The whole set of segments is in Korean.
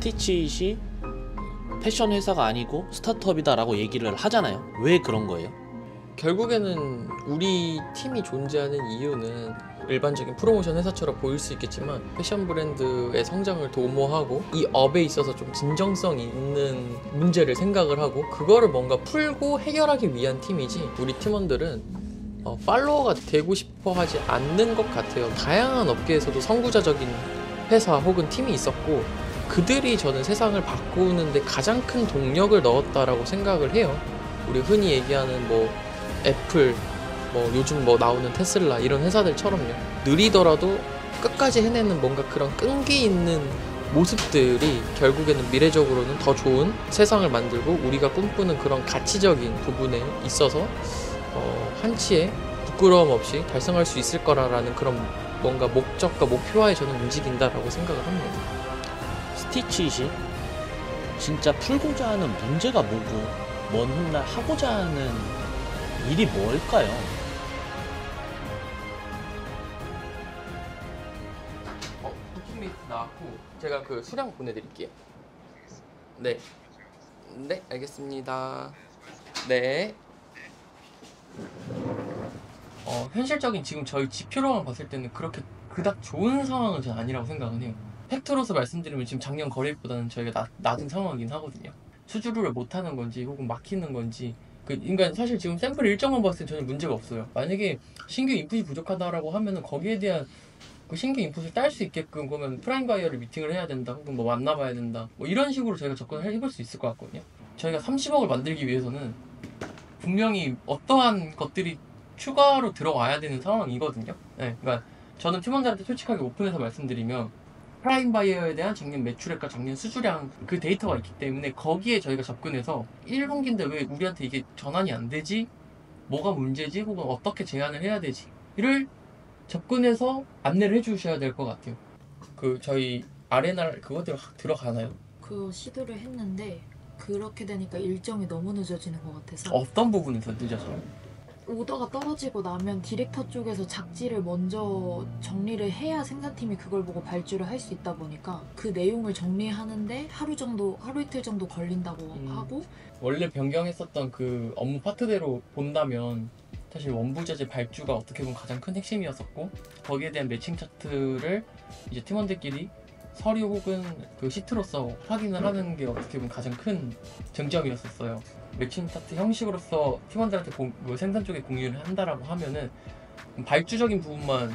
스티치잇이 패션 회사가 아니고 스타트업이다 라고 얘기를 하잖아요. 왜 그런 거예요? 결국에는 우리 팀이 존재하는 이유는 일반적인 프로모션 회사처럼 보일 수 있겠지만 패션 브랜드의 성장을 도모하고 이 업에 있어서 좀 진정성 있는 문제를 생각을 하고 그거를 뭔가 풀고 해결하기 위한 팀이지, 우리 팀원들은 팔로워가 되고 싶어 하지 않는 것 같아요. 다양한 업계에서도 선구자적인 회사 혹은 팀이 있었고 그들이 저는 세상을 바꾸는데 가장 큰 동력을 넣었다라고 생각을 해요. 우리 흔히 얘기하는 뭐 애플, 뭐 요즘 뭐 나오는 테슬라 이런 회사들처럼요. 느리더라도 끝까지 해내는 뭔가 그런 끈기 있는 모습들이 결국에는 미래적으로는 더 좋은 세상을 만들고 우리가 꿈꾸는 그런 가치적인 부분에 있어서 한치의 부끄러움 없이 달성할 수 있을 거라는 그런 뭔가 목적과 목표와에 저는 움직인다라고 생각을 합니다. 스티치잇이 진짜 풀고자 하는 문제가 뭐고 뭔날 하고자 하는 일이 뭘까요? 부킹메이트 나왔고 제가 그 수량 보내드릴게요. 네. 네, 알겠습니다. 네. 현실적인 지금 저희 지표로만 봤을 때는 그렇게 그닥 좋은 상황은 전 아니라고 생각은 해요. 팩트로서 말씀드리면 지금 작년 거래액보다는 저희가 낮은 상황이긴 하거든요. 수주를 못하는 건지 혹은 막히는 건지 그러니까 사실 지금 샘플 일정만 봤을 때 전혀 문제가 없어요. 만약에 신규 인풋이 부족하다라고 하면은 거기에 대한 그 신규 인풋을 딸 수 있게끔 그러면 프라임 바이어를 미팅을 해야 된다 혹은 뭐 만나봐야 된다 뭐 이런 식으로 저희가 접근을 해볼 수 있을 것 같거든요. 저희가 30억을 만들기 위해서는 분명히 어떠한 것들이 추가로 들어와야 되는 상황이거든요. 네, 그러니까 저는 팀원들한테 솔직하게 오픈해서 말씀드리면 프라임 바이어에 대한 작년 매출액과 작년 수주량 그 데이터가 있기 때문에 거기에 저희가 접근해서 1분기인데 왜 우리한테 이게 전환이 안 되지? 뭐가 문제지? 혹은 어떻게 제안을 해야 되지? 이를 접근해서 안내를 해주셔야 될 것 같아요. 그 저희 아레나 그것들 들어가나요? 그 시도를 했는데 그렇게 되니까 일정이 너무 늦어지는 것 같아서 어떤 부분에서 늦어져요? 오더가 떨어지고 나면 디렉터 쪽에서 작지를 먼저 정리를 해야 생산팀이 그걸 보고 발주를 할 수 있다 보니까 그 내용을 정리하는데 하루 이틀 정도 걸린다고 하고 원래 변경했었던 그 업무 파트대로 본다면 사실 원부자재 발주가 어떻게 보면 가장 큰 핵심이었었고 거기에 대한 매칭 차트를 이제 팀원들끼리 서류 혹은 그 시트로서 확인을 하는 게 어떻게 보면 가장 큰 쟁점이었었어요. 매칭 차트 형식으로서 팀원들한테 생산 쪽에 공유를 한다라고 하면은 발주적인 부분만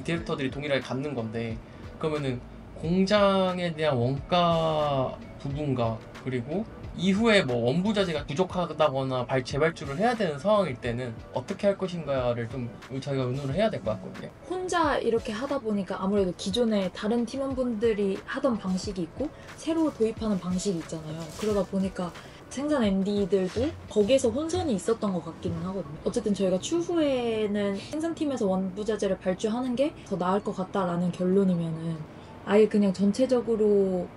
디렉터들이 동일하게 갖는 건데 그러면은 공장에 대한 원가 부분과 그리고 이후에 뭐 원부자재가 부족하다거나 재발주를 해야 되는 상황일 때는 어떻게 할 것인가를 좀 저희가 의논을 해야 될 것 같거든요. 혼자 이렇게 하다 보니까 아무래도 기존에 다른 팀원분들이 하던 방식이 있고 새로 도입하는 방식이 있잖아요. 그러다 보니까 생산 MD들도 거기에서 혼선이 있었던 것 같기는 하거든요. 어쨌든 저희가 추후에는 생산팀에서 원부자재를 발주하는 게 더 나을 것 같다라는 결론이면은 아예 그냥 전체적으로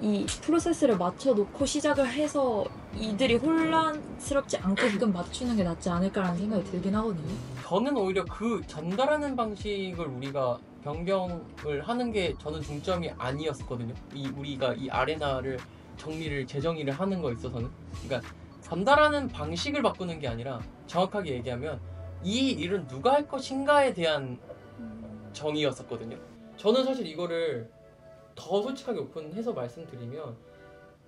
이 프로세스를 맞춰놓고 시작을 해서 이들이 혼란스럽지 않게끔 맞추는 게 낫지 않을까라는 생각이 들긴 하거든요. 저는 오히려 그 전달하는 방식을 우리가 변경을 하는 게 저는 중점이 아니었거든요. 우리가 이 아레나를 재정의를 하는 거에 있어서는 그러니까 전달하는 방식을 바꾸는 게 아니라 정확하게 얘기하면 이 일은 누가 할 것인가에 대한 정의였었거든요. 저는 사실 이거를 더 솔직하게 오픈해서 말씀드리면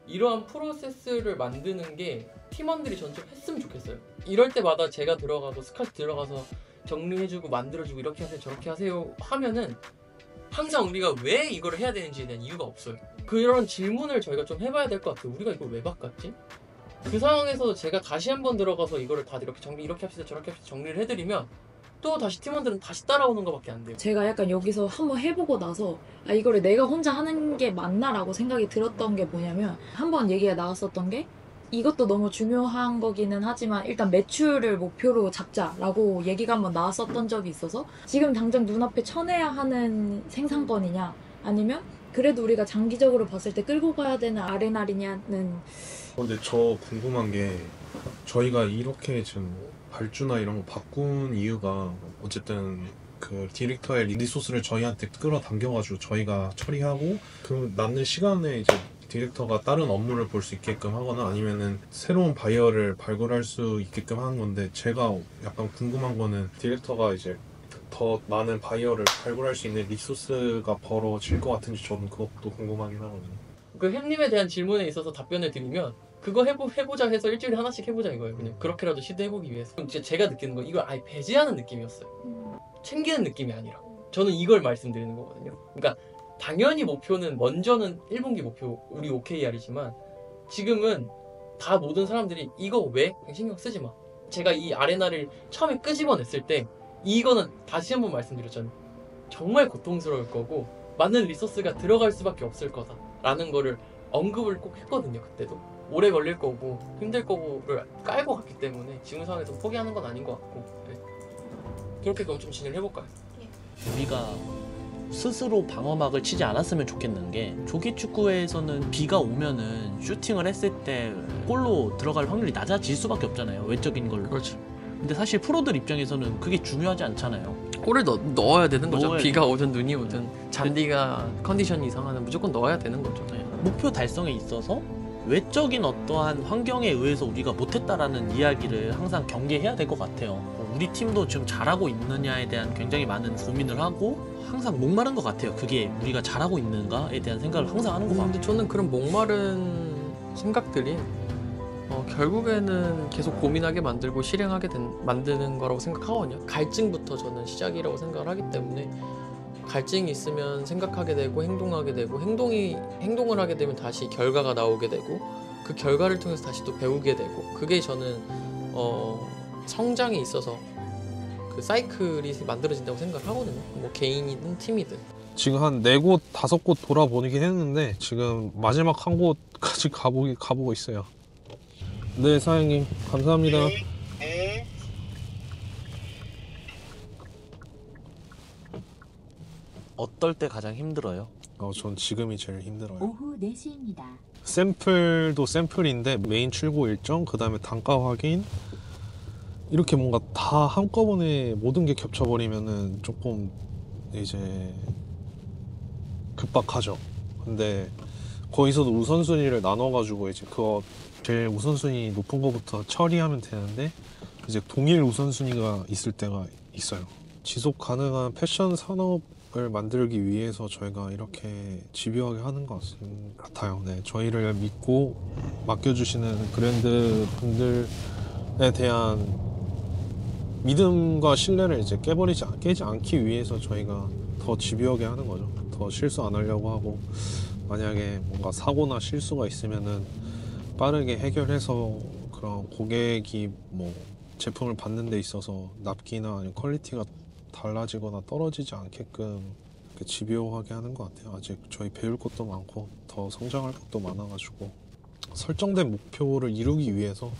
이러한 프로세스를 만드는 게 팀원들이 전 좀 했으면 좋겠어요. 이럴 때마다 제가 들어가서 스카트 들어가서 정리해주고 만들어주고 이렇게 하세요 저렇게 하세요 하면은 항상 우리가 왜 이걸 해야 되는지에 대한 이유가 없어요. 그런 질문을 저희가 좀 해봐야 될 것 같아요. 우리가 이걸 왜 바꿨지? 그 상황에서 제가 다시 한번 들어가서 이거를 다 이렇게 합시다 저렇게 합시다 정리를 해드리면 또 다시 팀원들은 다시 따라오는 것밖에 안 돼요. 제가 약간 여기서 한번 해보고 나서 이거를 내가 혼자 하는 게 맞나라고 생각이 들었던 게 뭐냐면 한번 얘기가 나왔었던 게 이것도 너무 중요한 거기는 하지만 일단 매출을 목표로 잡자라고 얘기가 한번 나왔었던 적이 있어서 지금 당장 눈앞에 쳐내야 하는 생산건이냐 아니면 그래도 우리가 장기적으로 봤을 때 끌고 가야 되는 아레나리냐는 근데 저 궁금한 게 저희가 이렇게 지금 발주나 이런 거 바꾼 이유가 어쨌든 그 디렉터의 리소스를 저희한테 끌어당겨가지고 저희가 처리하고 그 남는 시간에 이제 디렉터가 다른 업무를 볼 수 있게끔 하거나 아니면은 새로운 바이어를 발굴할 수 있게끔 하는 건데, 제가 약간 궁금한 거는 디렉터가 이제 더 많은 바이어를 발굴할 수 있는 리소스가 벌어질 것 같은지 저는 그것도 궁금하긴 하거든요. 그 햄님에 대한 질문에 있어서 답변을 드리면 그거 해보자 해서 일주일에 하나씩 해보자 이거예요. 그냥 그렇게라도 시도해보기 위해서. 진짜 제가 느끼는 건 이걸 아예 배제하는 느낌이었어요. 챙기는 느낌이 아니라. 저는 이걸 말씀드리는 거거든요. 그러니까 당연히 목표는 먼저는 1분기 목표 우리 OKR이지만 지금은 다 모든 사람들이 이거 왜? 신경 쓰지 마. 제가 이 아레나를 처음에 끄집어냈을 때 이거는 다시 한번 말씀드렸잖아요. 정말 고통스러울 거고 많은 리소스가 들어갈 수밖에 없을 거다 라는 거를 언급을 꼭 했거든요. 그때도 오래 걸릴 거고 힘들 거고를 깔고 갔기 때문에 지금 상황에서 포기하는 건 아닌 것 같고. 네. 그렇게 그럼 좀 진행을 해볼까요? 우리가 스스로 방어막을 치지 않았으면 좋겠는 게, 조기 축구에서는 비가 오면은 슈팅을 했을 때 골로 들어갈 확률이 낮아질 수밖에 없잖아요. 외적인 걸로. 그렇죠. 근데 사실 프로들 입장에서는 그게 중요하지 않잖아요. 골을 넣어야 되는 거죠. 넣어야 비가 오든 눈이 오든 잔디가 컨디션이 이상하면 무조건 넣어야 되는 거죠. 네. 목표 달성에 있어서 외적인 어떠한 환경에 의해서 우리가 못했다라는 이야기를 항상 경계해야 될 것 같아요. 우리 팀도 지금 잘하고 있느냐에 대한 굉장히 많은 고민을 하고 항상 목마른 것 같아요. 그게 우리가 잘하고 있는가에 대한 생각을 항상 하는 것 같아요. 근데 저는 그런 목마른 생각들이 결국에는 계속 고민하게 만들고 실행하게 만드는 거라고 생각하거든요. 갈증부터 저는 시작이라고 생각을 하기 때문에 갈증이 있으면 생각하게 되고 행동하게 되고 행동을 하게 되면 다시 결과가 나오게 되고 그 결과를 통해서 다시 또 배우게 되고 그게 저는 성장에 있어서 그 사이클이 만들어진다고 생각을 하거든요. 뭐 개인이든 팀이든. 지금 한 4곳, 5곳 돌아보긴 했는데 지금 마지막 한 곳까지 가보고 있어요. 네, 사장님 감사합니다. 네. 어떨 때 가장 힘들어요? 전 지금이 제일 힘들어요. 오후 4시입니다. 샘플도 샘플인데 메인 출고 일정, 그 다음에 단가 확인, 이렇게 뭔가 다 한꺼번에 모든 게 겹쳐버리면은 조금 이제 급박하죠. 근데 거기서도 우선순위를 나눠가지고 이제 그거 제일 우선순위 높은 거부터 처리하면 되는데 이제 동일 우선순위가 있을 때가 있어요. 지속 가능한 패션 산업을 만들기 위해서 저희가 이렇게 집요하게 하는 것 같아요. 네, 저희를 믿고 맡겨주시는 브랜드 분들에 대한 믿음과 신뢰를 이제 깨지 않기 위해서 저희가 더 집요하게 하는 거죠. 더 실수 안 하려고 하고, 만약에 뭔가 사고나 실수가 있으면은 빠르게 해결해서 그런 고객이 뭐 제품을 받는 데 있어서 납기나 아니면 퀄리티가 달라지거나 떨어지지 않게끔 이렇게 집요하게 하는 것 같아요. 아직 저희 배울 것도 많고 더 성장할 것도 많아가지고 설정된 목표를 이루기 위해서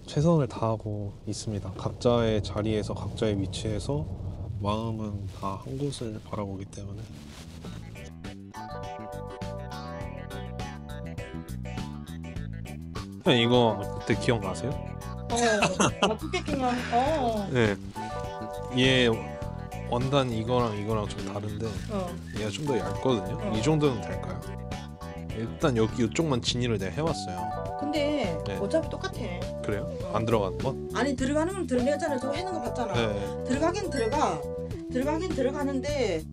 최선을 다하고 있습니다. 각자의 자리에서 각자의 위치에서 마음은 다 한 곳을 바라보기 때문에. 이거 그때 기억나세요? 어떻게 그냥 네. 얘 원단 이거랑 좀 다른데 얘가 좀 더 얇거든요. 이 정도는 될까요? 일단 여기 이쪽만 진위를 내가 해봤어요. 근데 네. 어차피 똑같아. 그래요? 안 들어가는 건? 아니 들어가는 건 들어가잖아. 저거 해는 거 봤잖아. 네. 들어가긴 들어가는데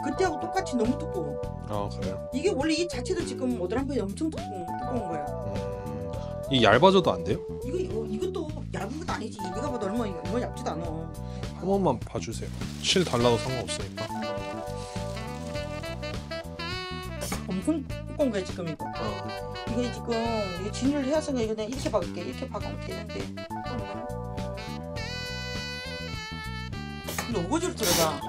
그때하고 똑같이 너무 두꺼워. 아 그래요? 이게 원래 이 자체도 지금 오드람프에 엄청 두꺼운 거야. 이 얇아져도 안 돼요? 이것도 얇은 것도 아니지. 네가 봐도 얼마 얇지도 않아. 한 번만 봐주세요. 실 달라도 상관없으니까. 엄청 두꺼운 거야 지금 이거. 이거 지금 이거 진을 해서 이거 내가 이렇게 박을게. 이렇게 박으면 되는데. 근데 오거지로 들어가.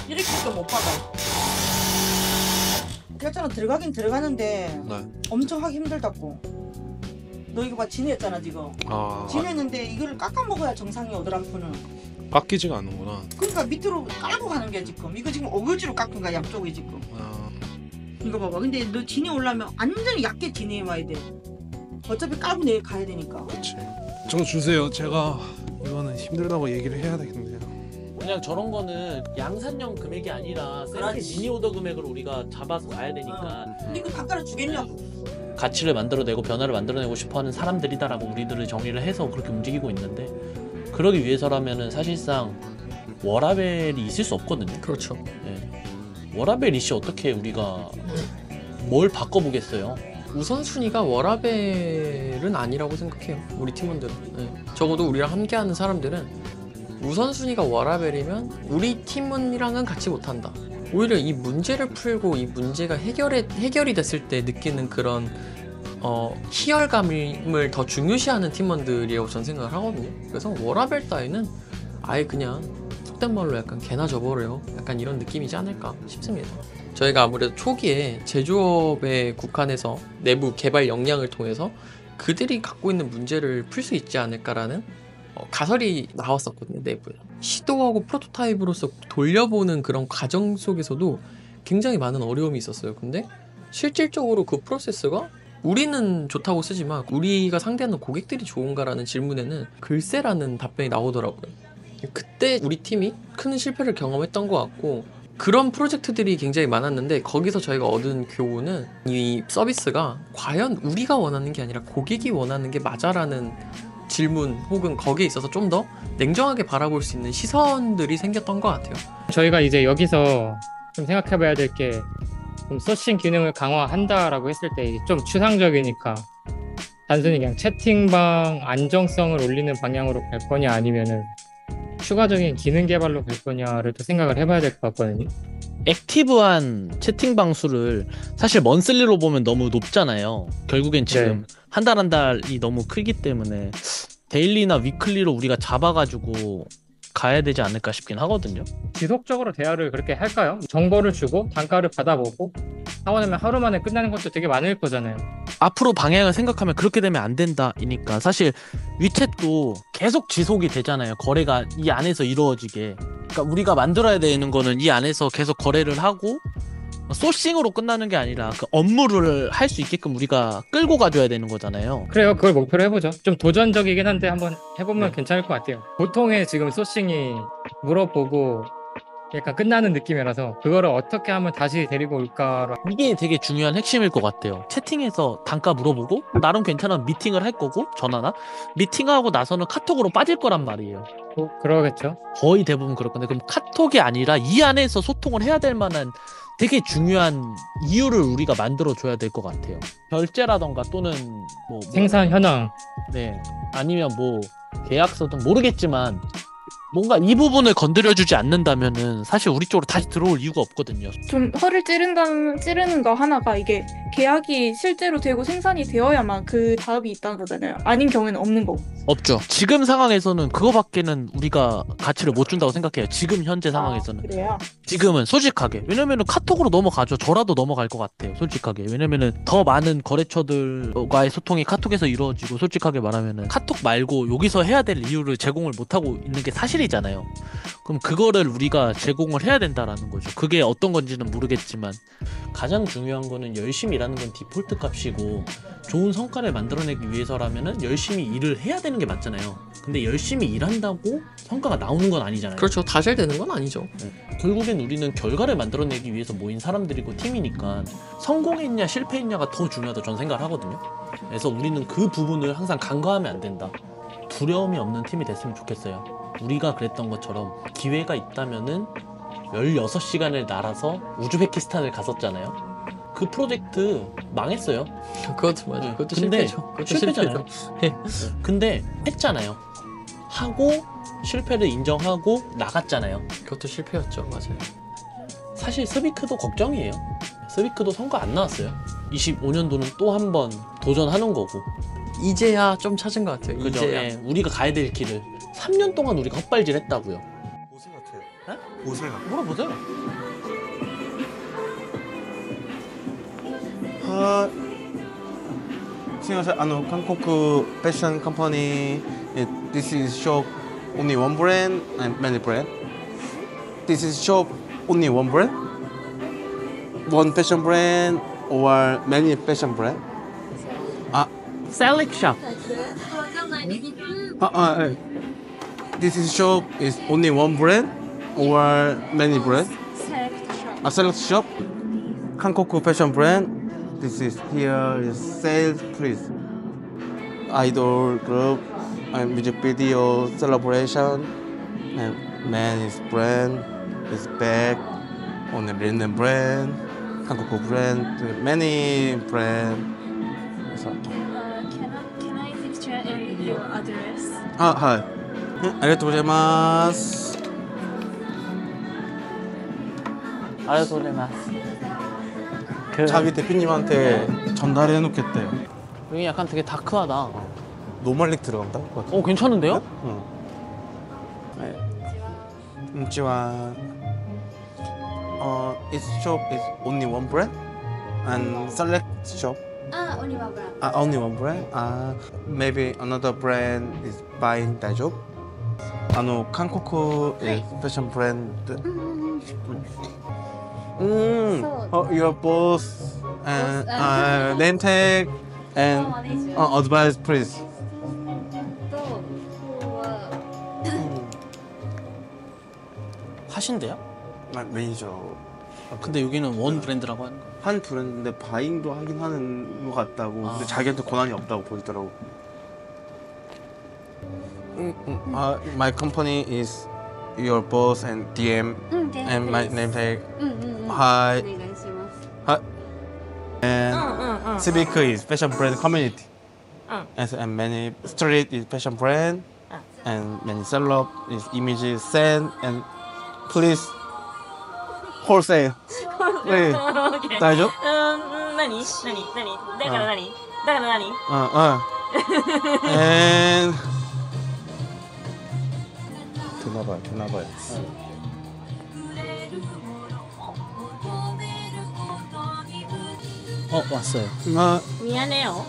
이렇게 해서 못 박아. 그랬잖아. 들어가긴 들어가는데 네. 엄청 하기 힘들다고. 너 이거 봐 진했잖아 지금. 진했는데 이거를 깎아 먹어야 정상이 오드람프는. 깎이지가 않는구나. 그러니까 밑으로 깔고 가는 게 지금. 이거 지금 어거지로 깎은 거야 양쪽이 지금. 이거 봐봐. 근데 너 진이 오려면 완전히 얇게 진해 와야 돼. 어차피 깔고 내일 가야 되니까. 그렇지. 저 주세요. 제가 이거는 힘들다고 얘기를 해야 되겠네요. 그냥 저런 거는 양산형 금액이 아니라 세라피 그렇지. 미니 오더 금액을 우리가 잡아서 가야 되니까 근데 그 단가를 주겠냐고. 가치를 만들어내고 변화를 만들어내고 싶어하는 사람들이다라고 우리들을 정리를 해서 그렇게 움직이고 있는데, 그러기 위해서라면은 사실상 워라벨이 있을 수 없거든요. 그렇죠. 예. 워라벨 이씨 어떻게 우리가 뭘 바꿔보겠어요? 우선순위가 워라벨은 아니라고 생각해요. 우리 팀원들은. 네. 적어도 우리랑 함께하는 사람들은 우선순위가 워라벨이면 우리 팀원이랑은 같이 못한다. 오히려 이 문제를 풀고 이 문제가 해결이 됐을 때 느끼는 그런 희열감을 더 중요시하는 팀원들이라고 저는 생각을 하거든요. 그래서 워라벨 따위는 아예 그냥 속된 말로 약간 개나 줘버려요. 약간 이런 느낌이지 않을까 싶습니다. 저희가 아무래도 초기에 제조업에 국한해서 내부 개발 역량을 통해서 그들이 갖고 있는 문제를 풀 수 있지 않을까라는 가설이 나왔었거든요. 내부에 시도하고 프로토타입으로서 돌려보는 그런 과정 속에서도 굉장히 많은 어려움이 있었어요. 근데 실질적으로 그 프로세스가 우리는 좋다고 쓰지만 우리가 상대하는 고객들이 좋은가라는 질문에는 글쎄라는 답변이 나오더라고요. 그때 우리 팀이 큰 실패를 경험했던 것 같고, 그런 프로젝트들이 굉장히 많았는데 거기서 저희가 얻은 교훈은 이 서비스가 과연 우리가 원하는 게 아니라 고객이 원하는 게 맞아라는 질문, 혹은 거기에 있어서 좀 더 냉정하게 바라볼 수 있는 시선들이 생겼던 것 같아요. 저희가 이제 여기서 좀 생각해봐야 될 게, 좀 소싱 기능을 강화한다라고 했을 때 좀 추상적이니까 단순히 그냥 채팅방 안정성을 올리는 방향으로 갈 거냐, 아니면은 추가적인 기능 개발로 갈 거냐를 또 생각을 해봐야 될 것 같거든요. 액티브한 채팅 방수를 사실 먼슬리로 보면 너무 높잖아요. 결국엔 지금 한 달 한 달이 너무 크기 때문에 데일리나 위클리로 우리가 잡아가지고 가야 되지 않을까 싶긴 하거든요. 지속적으로 대화를 그렇게 할까요? 정보를 주고 단가를 받아보고 하고 나면 하루 만에 끝나는 것도 되게 많을 거잖아요. 앞으로 방향을 생각하면 그렇게 되면 안 된다이니까. 사실 위챗도 계속 지속이 되잖아요. 거래가 이 안에서 이루어지게. 그러니까 우리가 만들어야 되는 거는 이 안에서 계속 거래를 하고 소싱으로 끝나는 게 아니라 그 업무를 할 수 있게끔 우리가 끌고 가줘야 되는 거잖아요. 그래요. 그걸 목표로 해보죠. 좀 도전적이긴 한데 한번 해보면 괜찮을 것 같아요. 보통의 지금 소싱이 물어보고 약간 끝나는 느낌이라서 그거를 어떻게 하면 다시 데리고 올까로. 이게 되게 중요한 핵심일 것 같아요. 채팅에서 단가 물어보고 나름 괜찮은 미팅을 할 거고, 전화나 미팅하고 나서는 카톡으로 빠질 거란 말이에요. 그러겠죠. 거의 대부분 그럴 건데, 그럼 카톡이 아니라 이 안에서 소통을 해야 될 만한 되게 중요한 이유를 우리가 만들어줘야 될 것 같아요. 결제라던가 또는 뭐 생산 현황. 네, 아니면 뭐 계약서든 모르겠지만 뭔가 이 부분을 건드려주지 않는다면은 사실 우리 쪽으로 다시 들어올 이유가 없거든요. 좀 허를 찌르는 거 하나가 이게 계약이 실제로 되고 생산이 되어야만 그 다음이 있다는 거잖아요. 아닌 경우에는 없는 거고. 없죠. 지금 상황에서는 그거밖에는 우리가 가치를 못 준다고 생각해요. 지금 현재 상황에서는. 그래요? 지금은 솔직하게. 왜냐면은 카톡으로 넘어가죠. 저라도 넘어갈 것 같아요. 솔직하게. 왜냐면은 더 많은 거래처들과의 소통이 카톡에서 이루어지고, 솔직하게 말하면은 카톡 말고 여기서 해야 될 이유를 제공을 못하고 있는 게 사실이잖아요. 그럼 그거를 우리가 제공을 해야 된다라는 거죠. 그게 어떤 건지는 모르겠지만 가장 중요한 거는 열심히 일하는 건 디폴트 값이고, 좋은 성과를 만들어내기 위해서라면은 열심히 일을 해야 되는 게 맞잖아요. 근데 열심히 일한다고 성과가 나오는 건 아니잖아요. 그렇죠. 다 잘 되는 건 아니죠. 결국엔 우리는 결과를 만들어내기 위해서 모인 사람들이고 팀이니까 성공했냐 실패했냐가 더 중요하다고 저는 생각을 하거든요. 그래서 우리는 그 부분을 항상 간과하면 안 된다. 두려움이 없는 팀이 됐으면 좋겠어요. 우리가 그랬던 것처럼 기회가 있다면은 16시간을 날아서 우즈베키스탄을 갔었잖아요. 그 프로젝트 망했어요. 그것도 맞아요. 그것도 근데 실패죠. 그것도 실패잖아요. 실패죠. 근데 했잖아요. 하고 실패를 인정하고 나갔잖아요. 그것도 실패였죠. 맞아요. 사실 스비크도 걱정이에요. 스비크도 성과 안 나왔어요. 25년도는 또 한 번 도전하는 거고. 이제야 좀 찾은 것 같아요. 그죠? 이제야. 예, 우리가 가야 될 길을 3년 동안 우리가 헛발질 했다고요. 고생 같아요. 에? 고생. 물어보세요. 수고하세요. 한국 패션 컴퍼니. This is shop only one brand and many brand. This is shop only one brand. One fashion brand or many fashion brand. 셀렉 샵. This is shop is only one brand or many brand? Select shop. A select shop. Hankoku fashion brand. This is here is sales please. Idol group and music video celebration. And men's brand is bag. Only linen brand. Hankoku brand. Many brand. So, Can I picture your address? あ、はい。ありがとうございます。 아르토레마스. 자기 대표님한테 전달해 놓겠대요. 여기 약간 되게 다크하다. 노멀릭 들어간다? 괜찮은데요? 응. konnichiwa. Its shop is only one brand and select shop. Only one brand. Only one brand. Maybe another brand is buying 다이조브. 한국 패션 브랜드. Your boss and name tag and advice please. 하신대요? 매니저. 근데 여기는 원 브랜드라고 하는 거. 한 브랜드인데 바잉도 하긴 하는 것 같다고. 근데 자기한테 권한이 없다고 보이더라고. My company is your boss and DM and my name tag. Hi. Hi. And Civic is fashion brand community. And many street is fashion brand. And many celeb is image send and please wholesale. 네. 大丈夫? 何だから何 and 되나봐요. 왔어요. 미안해요.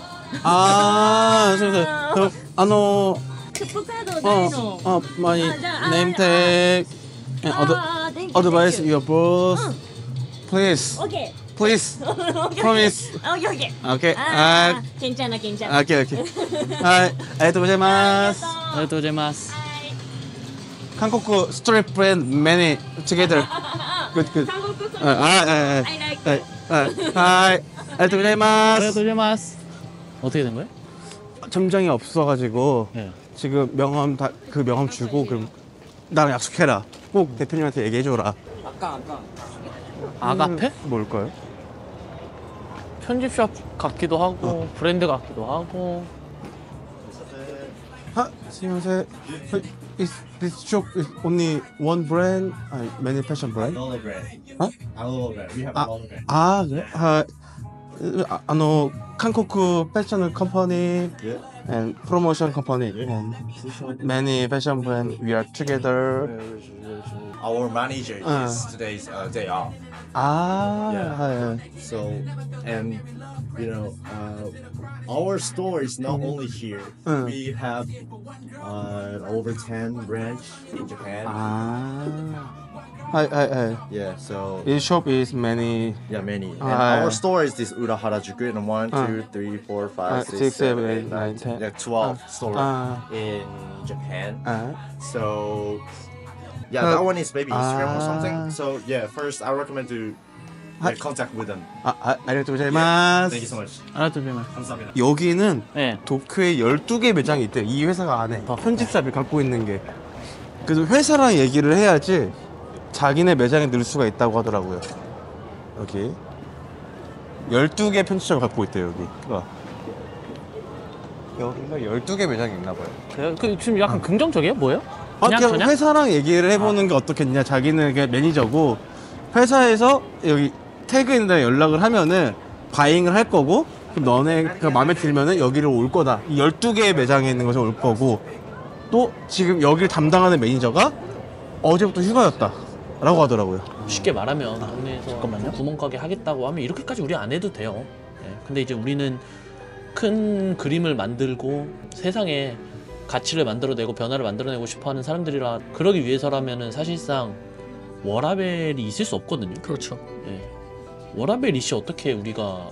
그럼 クップカードないの。 my じゃあ name tag and advice your boss. Please. オッケ Please. ー。 Promise. オッケーオッケー。 Okay. ケンちゃんな。Okay. はい。ありがとうございます。ありがとうございます。 한국 street brand many together. Good. 韓国語。 I like. 아, 안녕하세요. 어떻게 된 거예요? 점장이 없어가지고 네. 지금 명함 그 명함 주고 그럼 나랑 약속해라. 꼭 대표님한테 얘기해줘라. 아가페? 뭘까요? 편집샵 같기도 하고 브랜드 같기도 하고. 수고하세요. Is this shop is only one brand? Many fashion brand? All brand. Huh? All brand. We have all brand. 그래? 한국 패션 컴퍼니 Yeah. and promotion company and many fashion brand we are together. Our manager is today's day off. Yeah. So, and you know, our store is not only here. We have over 10 branch in Japan. Yeah, so This shop is many. yeah, many. And Ah, our store is this Ura Harajuku, and 1, 2, 3, 4, 5, 6, 7, 8, 9, 10. Yeah, 12 stores in Japan. So yeah, that one is maybe Instagram or something. So yeah, first I recommend to contact with them. 알겠습니다. 고자이마스. Thank you so much. 알아두면. 감사합니다. 여기는 네. 도쿄에 12개 매장이 있대요. 이 회사가 안에 편집샵이 갖고 있는 게. 그래서 회사랑 얘기를 해야지 자기네 매장에 넣을 수가 있다고 하더라고요. 여기 12개 편집샵을 갖고 있대요. 여기가 12개 매장이 있나 봐요. 그래요? 지금 약간 긍정적이에요? 뭐예요? 그냥 회사랑 얘기를 해보는 게 어떻겠냐. 자기는 그냥 매니저고 회사에서 여기 태그인데 연락을 하면은 바잉을 할 거고, 그럼 너네가 마음에 들면은 여기를 올 거다. 이 12개의 매장에 있는 것을 올 거고, 또 지금 여기를 담당하는 매니저가 어제부터 휴가였다 라고 하더라고요. 쉽게 말하면 동네에서 구멍가게 하겠다고 하면 이렇게까지 우리 안 해도 돼요. 근데 이제 우리는 큰 그림을 만들고 세상에 가치를 만들어내고 변화를 만들어내고 싶어하는 사람들이라, 그러기 위해서라면은 사실상 워라벨이 있을 수 없거든요. 그렇죠. 워라벨 이씨 어떻게 우리가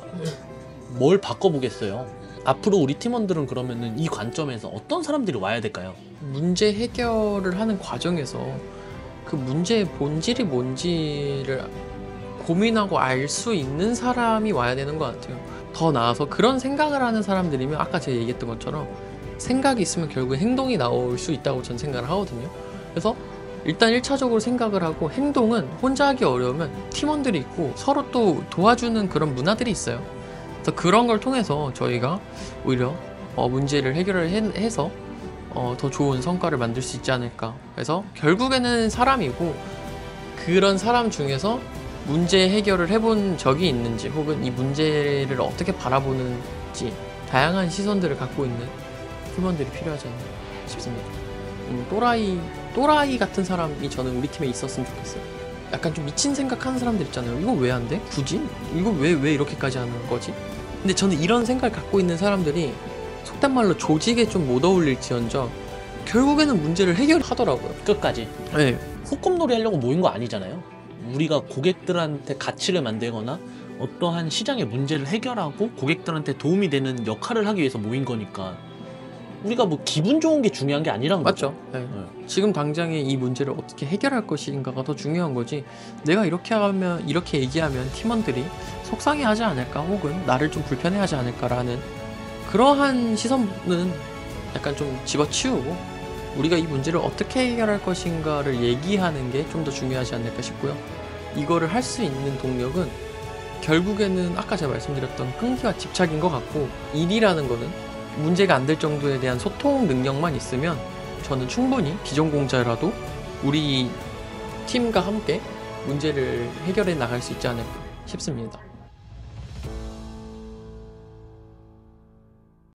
뭘 바꿔보겠어요. 앞으로 우리 팀원들은 그러면은 이 관점에서 어떤 사람들이 와야 될까요? 문제 해결을 하는 과정에서 그 문제의 본질이 뭔지를 고민하고 알 수 있는 사람이 와야 되는 것 같아요. 더 나아서 그런 생각을 하는 사람들이면 아까 제가 얘기했던 것처럼 생각이 있으면 결국 행동이 나올 수 있다고 전 생각을 하거든요. 그래서 일단 1차적으로 생각을 하고 행동은 혼자 하기 어려우면 팀원들이 있고 서로 또 도와주는 그런 문화들이 있어요. 그래서 그런 걸 통해서 저희가 오히려 문제를 해결을 해서 더 좋은 성과를 만들 수 있지 않을까. 그래서 결국에는 사람이고 그런 사람 중에서 문제 해결을 해본 적이 있는지 혹은 이 문제를 어떻게 바라보는지 다양한 시선들을 갖고 있는 팀원들이 필요하지 않나 싶습니다. 또라이 같은 사람이 저는 우리 팀에 있었으면 좋겠어요. 약간 좀 미친 생각하는 사람들 있잖아요. 이거 왜 안 돼? 굳이? 이거 왜 이렇게까지 하는 거지? 근데 저는 이런 생각을 갖고 있는 사람들이 속된 말로 조직에 좀 못 어울릴지언정 결국에는 문제를 해결하더라고요. 끝까지. 네. 소꿉놀이 하려고 모인 거 아니잖아요. 우리가 고객들한테 가치를 만들거나 어떠한 시장의 문제를 해결하고 고객들한테 도움이 되는 역할을 하기 위해서 모인 거니까 우리가 뭐 기분 좋은 게 중요한 게 아니란 거죠. 맞죠. 네. 지금 당장에 이 문제를 어떻게 해결할 것인가가 더 중요한 거지. 내가 이렇게 얘기하면 팀원들이 속상해하지 않을까 혹은 나를 좀 불편해하지 않을까라는 그러한 시선은 약간 좀 집어치우고 우리가 이 문제를 어떻게 해결할 것인가를 얘기하는 게 좀 더 중요하지 않을까 싶고요. 이거를 할 수 있는 동력은 결국에는 아까 제가 말씀드렸던 끈기와 집착인 것 같고 일이라는 거는 문제가 안 될 정도에 대한 소통 능력만 있으면 저는 충분히 비전공자라도 우리 팀과 함께 문제를 해결해 나갈 수 있지 않을까 싶습니다.